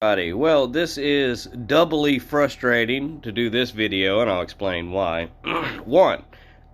Alrighty, well, this is doubly frustrating to do this video, and I'll explain why. One,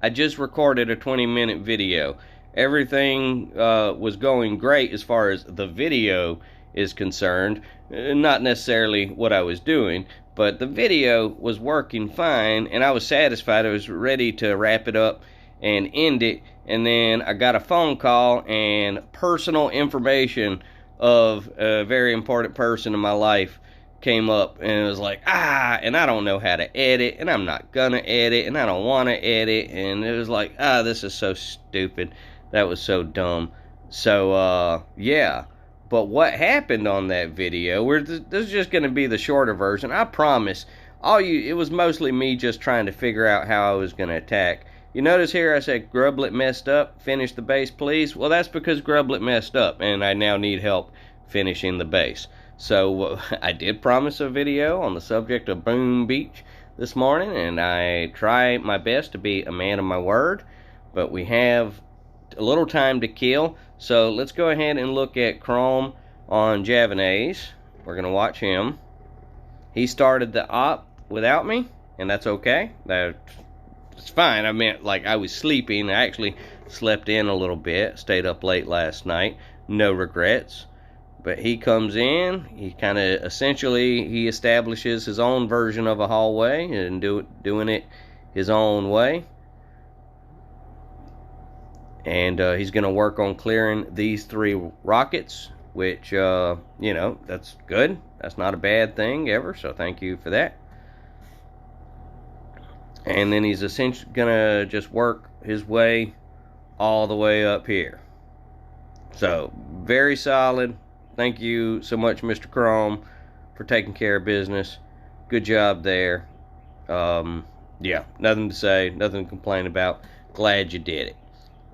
I just recorded a 20-minute video. Everything was going great as far as the video is concerned. Not necessarily what I was doing, but the video was working fine, and I was satisfied. I was ready to wrap it up and end it, and then I got a phone call, and personal information of a very important person in my life came up, and it was like, and I don't know how to edit, and I'm not gonna edit, and I don't want to edit, and it was like, this is so stupid. That was so dumb. So yeah, but what happened on that video, this is just gonna be the shorter version, I promise. It was mostly me just trying to figure out how I was gonna attack. You notice here I said Grublet messed up, finish the base please. Well, that's because Grublet messed up and I now need help finishing the base. So I did promise a video on the subject of Boom Beach this morning, and I try my best to be a man of my word, but we have a little time to kill. So let's go ahead and look at Chrome on Javanaise. We're going to watch him. He started the op without me, and that's okay. It's fine. I meant, like, I was sleeping. I actually slept in a little bit. Stayed up late last night. No regrets. But he comes in. He kind of he establishes his own version of a hallway and doing it his own way. And he's going to work on clearing these 3 rockets, which, you know, that's good. That's not a bad thing ever, so thank you for that. And then he's essentially gonna just work his way all the way up here. So, very solid. Thank you so much, Mr. Chrome, for taking care of business. Good job there. Yeah, nothing to say, nothing to complain about. Glad you did it.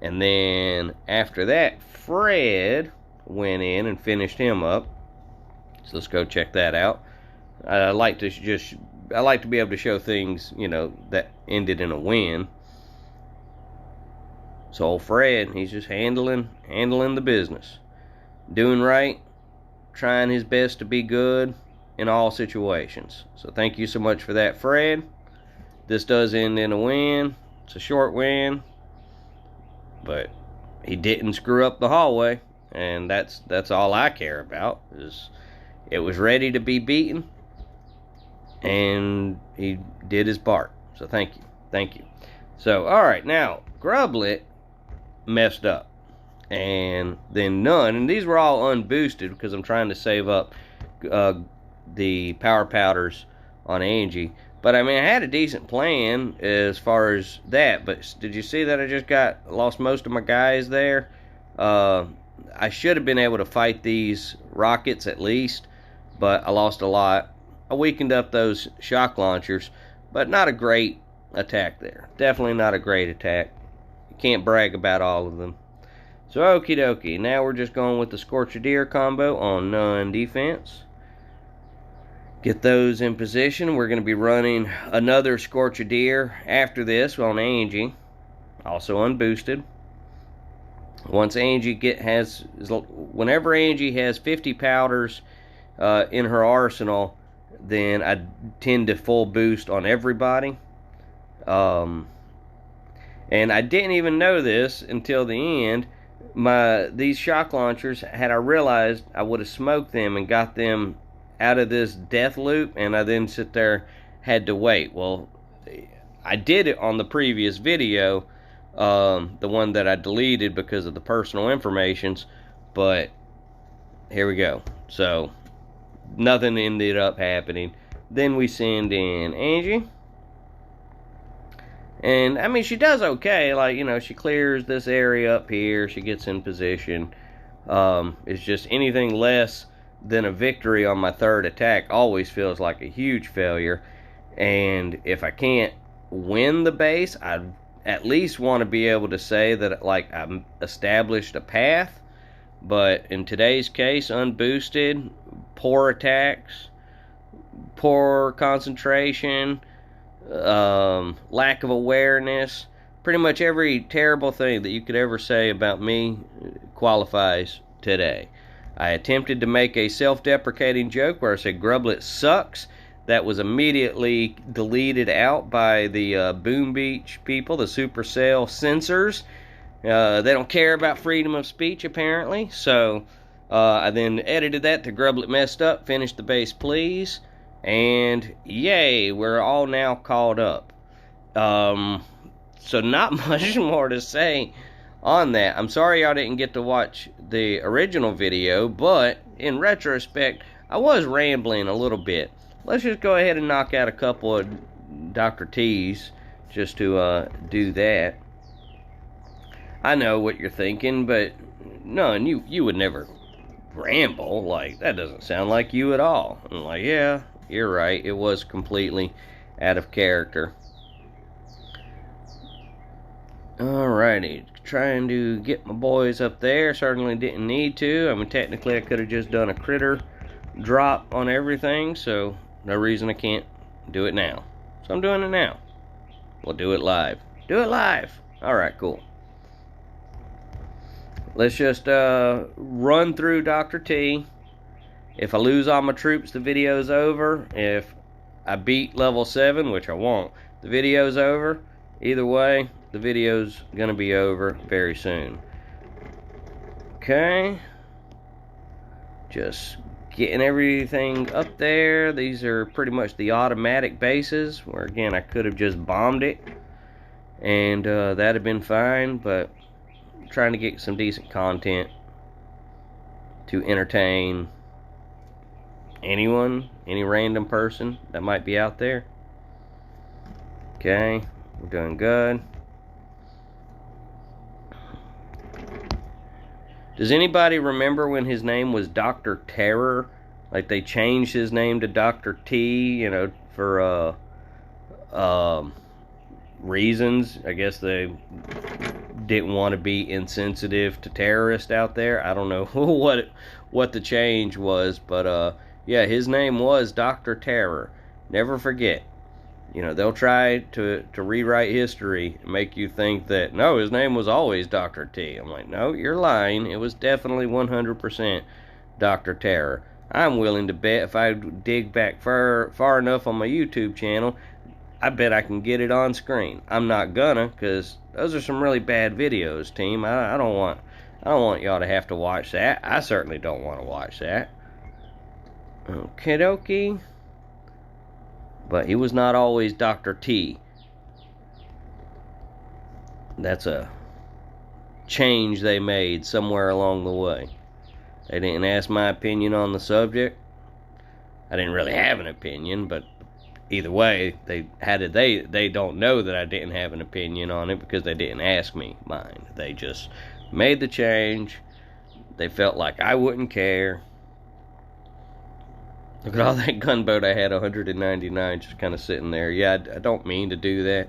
And then after that, Fred went in and finished him up. So let's go check that out. I like to be able to show things, you know, that ended in a win. So old Fred, he's just handling the business. Doing right, trying his best to be good in all situations. So thank you so much for that, Fred. This does end in a win. It's a short win, but he didn't screw up the hallway, and that's all I care about. It was ready to be beaten, and he did his part. So thank you. So alright, now Grublet messed up, and then None, and these were all unboosted because I'm trying to save up the power powders on Angie. But I mean, I had a decent plan as far as that, but did you see that I just lost most of my guys there? I should have been able to fight these rockets at least, but I lost a lot. I weakened up those shock launchers, but not a great attack there. Definitely not a great attack. You can't brag about all of them. So okie dokie, now we're just going with the Scorchadeer combo on None defense. Get those in position. We're going to be running another Scorchadeer after this on Angie, also unboosted. Whenever Angie has 50 powders in her arsenal, then I tend to full boost on everybody. And I didn't even know this until the end. These shock launchers, had I realized, I would have smoked them and got them out of this death loop, and I then had to wait. Well, I did it on the previous video, the one that I deleted because of the personal informations, but here we go. So nothing ended up happening. Then we send in Angie, and I mean, she does okay. Like, you know, she clears this area up here, she gets in position. It's just anything less than a victory on my 3rd attack always feels like a huge failure. And if I can't win the base, I at least want to be able to say that, like, I've established a path. But in today's case, unboosted, poor attacks, poor concentration, lack of awareness, pretty much every terrible thing that you could ever say about me qualifies today. I attempted to make a self-deprecating joke where I said Grublet sucks. That was immediately deleted out by the Boom Beach people, the Supercell censors. They don't care about freedom of speech, apparently. So I then edited that to Grublet messed up, finished the bass please, and yay, we're all now caught up. So not much more to say on that. I'm sorry y'all didn't get to watch the original video, but in retrospect, I was rambling a little bit. Let's just go ahead and knock out a couple of Dr. T's just to do that. I know what you're thinking, but no, and you would never ramble. Like, that doesn't sound like you at all. I'm like, yeah, you're right. It was completely out of character. Alrighty, trying to get my boys up there. Certainly didn't need to. I mean, technically I could have just done a critter drop on everything, so no reason I can't do it now. So I'm doing it now. We'll do it live. Do it live! Alright, cool. Let's just run through Dr. T. If I lose all my troops, the video's over. If I beat level 7, which I won't, the video's over. Either way, the video's gonna be over very soon. Okay. Just getting everything up there. These are pretty much the automatic bases, where again I could have just bombed it and that'd have been fine, but I'm trying to get some decent content to entertain anyone, any random person that might be out there. Okay, we're doing good. Does anybody remember when his name was Dr. Terror? Like, they changed his name to Dr. T, you know, for reasons. I guess they didn't want to be insensitive to terrorists out there. I don't know what the change was, but yeah, his name was Dr. Terror. Never forget. You know, they'll try to rewrite history and make you think that, no, his name was always Dr. T. I'm like, no, you're lying. It was definitely 100% Dr. Terror. I'm willing to bet if I dig back far enough on my YouTube channel, I bet I can get it on screen. I'm not gonna, because those are some really bad videos, team. I don't want y'all to have to watch that. I certainly don't want to watch that. Okie dokie. But he was not always Dr. T. That's a change they made somewhere along the way. They didn't ask my opinion on the subject. I didn't really have an opinion, but either way, they don't know that I didn't have an opinion on it because they didn't ask me mine. They just made the change. They felt like I wouldn't care. Look at all that gunboat I had, 199, just kind of sitting there. Yeah, I don't mean to do that.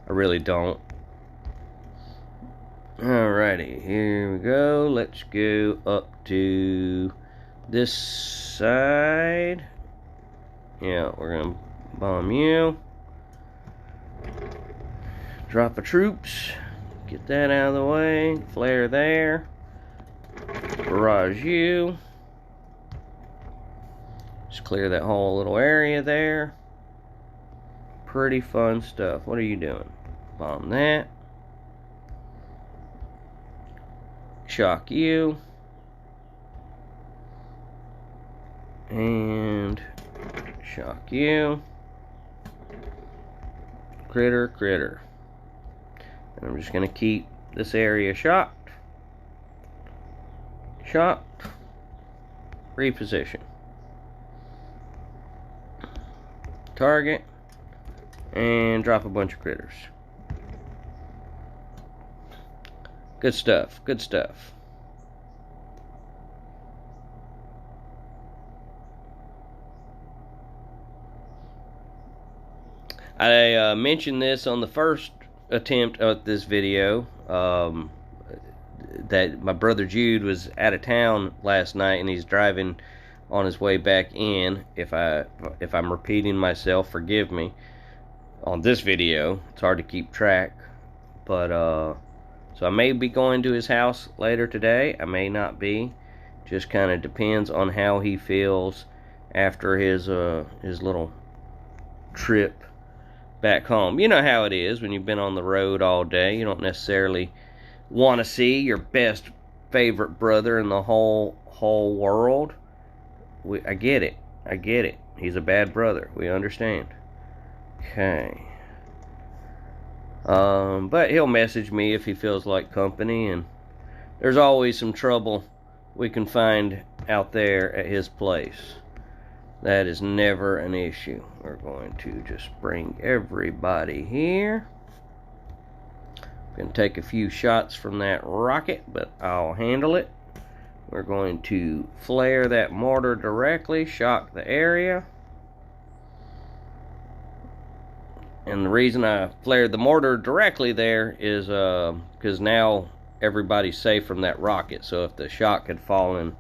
I really don't. Alrighty, here we go. Let's go up to this side. Yeah, we're going to bomb you. Drop of troops. Get that out of the way. Flare there. Barrage you. Just clear that whole little area there. Pretty fun stuff. What are you doing? Bomb that. Shock you. And shock you. Critter. And I'm just going to keep this area shocked. Shocked. Reposition. Target. And drop a bunch of critters. Good stuff. Good stuff. I mentioned this on the first attempt at this video, that my brother Jude was out of town last night and he's driving on his way back in. If I'm repeating myself, forgive me. On this video, it's hard to keep track, but so I may be going to his house later today. I may not be. Just kind of depends on how he feels after his little trip back home. You know how it is when you've been on the road all day. You don't necessarily want to see your best favorite brother in the whole world. I get it. I get it. He's a bad brother. We understand. Okay. But he'll message me if he feels like company, and there's always some trouble we can find out there at his place. That is never an issue. We're going to just bring everybody here. Gonna take a few shots from that rocket, but I'll handle it. We're going to flare that mortar directly, shock the area. And the reason I flared the mortar directly there is because now everybody's safe from that rocket. So if the shock had fallen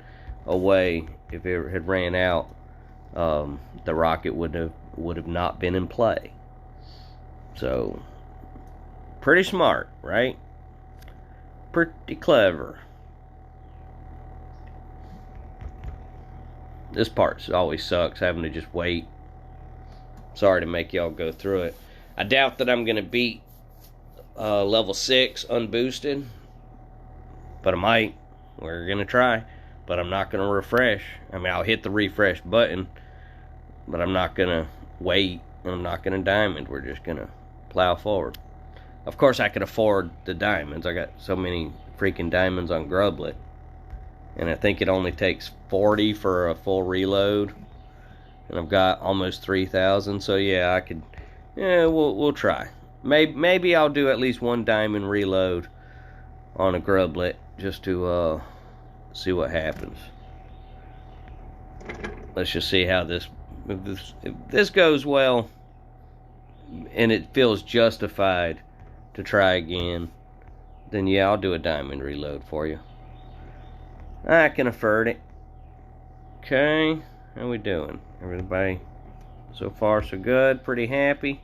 away, if it had ran out, the rocket would have not been in play. So pretty smart, right? Pretty clever. This part always sucks, having to just wait. Sorry to make y'all go through it. I doubt that I'm gonna beat level 6 unboosted, but I might. We're gonna try, but I'm not gonna refresh. I mean, I'll hit the refresh button, but I'm not gonna wait, and I'm not gonna diamond. We're just gonna plow forward. Of course, I could afford the diamonds. I got so many freaking diamonds on Grublet, and I think it only takes 40 for a full reload, and I've got almost 3,000. So yeah, I could. Yeah, we'll try. Maybe I'll do at least one diamond reload on a Grublet just to see what happens. Let's just see how if this goes well, and it feels justified to try again, then yeah, I'll do a diamond reload for you. I can afford it. Okay, how we doing? Everybody so far so good? Pretty happy?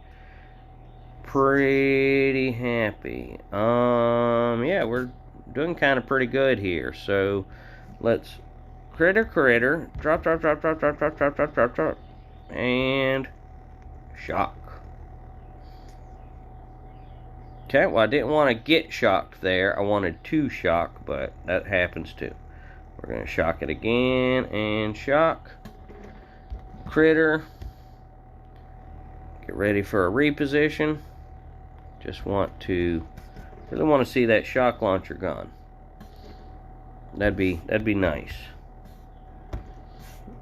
Pretty happy. Yeah, we're doing kind of pretty good here. So let's critter, drop, and shock. Okay, well, I didn't want to get shocked there. I wanted to shock, but that happens too. We're going to shock it again and shock. Critter. Get ready for a reposition. Just really want to see that shock launcher gone. That'd be nice.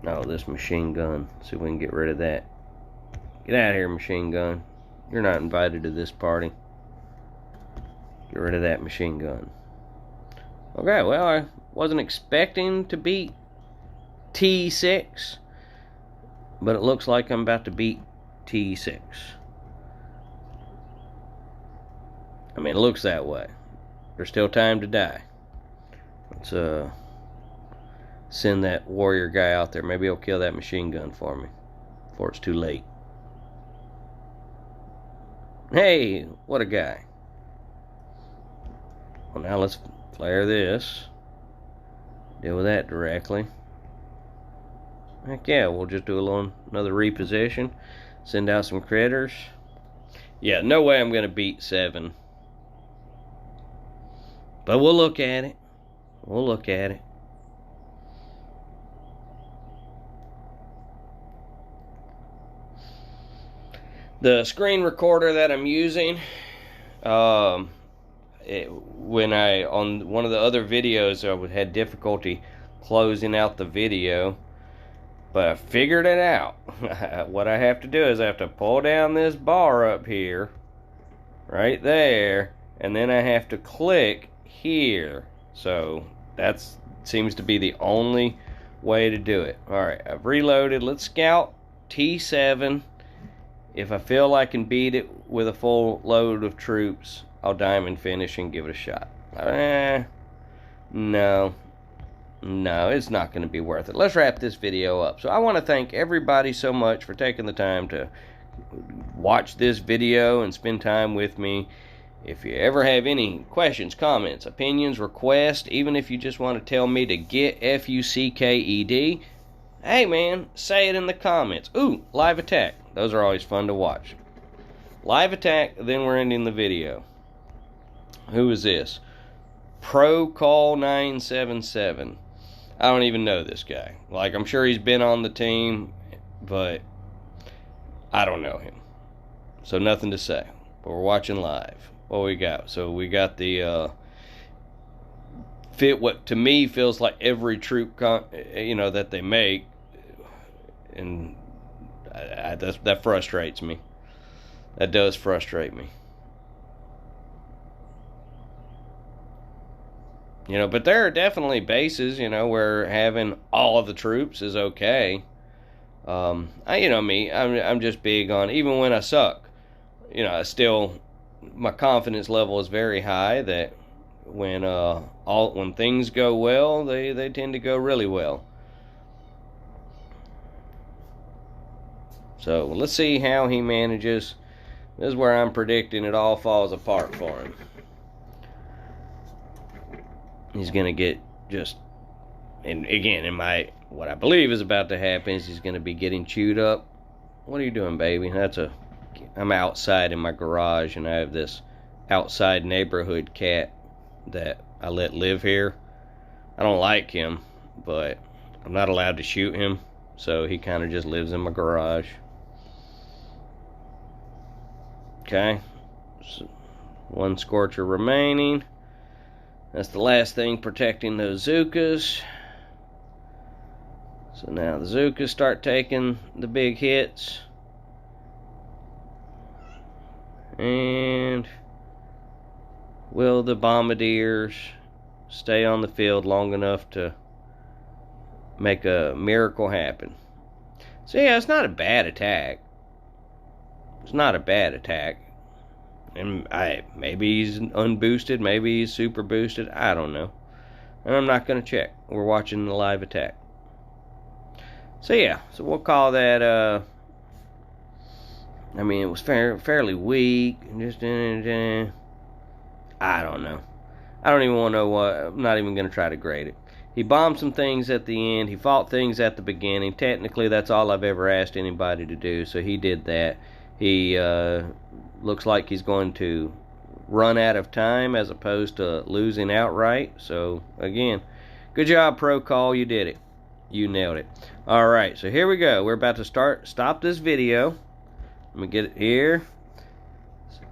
Oh, this machine gun. See if we can get rid of that. Get out of here, machine gun. You're not invited to this party. Get rid of that machine gun. Okay, well, I wasn't expecting to beat T6, but it looks like I'm about to beat T6. I mean, it looks that way. There's still time to die. Let's send that warrior guy out there. Maybe he'll kill that machine gun for me before it's too late. Hey, what a guy. Well, now let's flare this. Deal with that directly. Heck yeah, we'll just do another reposition. Send out some critters. Yeah, no way I'm going to beat 7. But we'll look at it. We'll look at it. The screen recorder that I'm using, on one of the other videos, I had difficulty closing out the video, but I figured it out. What I have to do is I have to pull down this bar up here, right there, and then I have to click here. So that seems to be the only way to do it. Alright, I've reloaded. Let's scout T7. If I feel I can beat it with a full load of troops, I'll diamond finish and give it a shot. No, it's not going to be worth it. Let's wrap this video up. So I want to thank everybody so much for taking the time to watch this video and spend time with me If you ever have any questions, comments, opinions, requests, even if you just want to tell me to get Fucked, hey man, say it in the comments. Ooh, live attack. Those are always fun to watch. Live attack, then we're ending the video. Who is this? ProCall977. I don't even know this guy. Like, I'm sure he's been on the team, but I don't know him. So nothing to say. But we're watching live. What we got? So we got the fit what to me feels like every troop that they make, and that frustrates me. That does frustrate me. But there are definitely bases, where having all of the troops is okay. I'm just big on, even when I suck, I still, my confidence level is very high that when things go well, they tend to go really well. So let's see how he manages. This is where I'm predicting it all falls apart for him. He's gonna get and again, what I believe is about to happen is he's gonna be getting chewed up. What are you doing, baby? I'm outside in my garage, and I have this outside neighborhood cat that I let live here. I don't like him, but I'm not allowed to shoot him, so he kind of just lives in my garage. Okay, so one Scorcher remaining. That's the last thing protecting those Zookas. So now the Zookas start taking the big hits. And will the Bombardiers stay on the field long enough to make a miracle happen? So yeah, it's not a bad attack. It's not a bad attack. And maybe he's unboosted, maybe he's super boosted, I don't know. And I'm not going to check. We're watching the live attack. So yeah, so we'll call that, it was fairly weak. Just, I don't know. I don't even want to know what, I'm not even going to try to grade it. He bombed some things at the end. He fought things at the beginning. Technically, that's all I've ever asked anybody to do, so he did that. He looks like he's going to run out of time as opposed to losing outright. So, again, good job, ProCall. You did it. You nailed it. Alright, so here we go. We're about to stop this video. Let me get it here.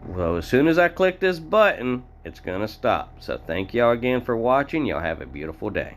Well, as soon as I click this button, it's going to stop. So, thank y'all again for watching. Y'all have a beautiful day.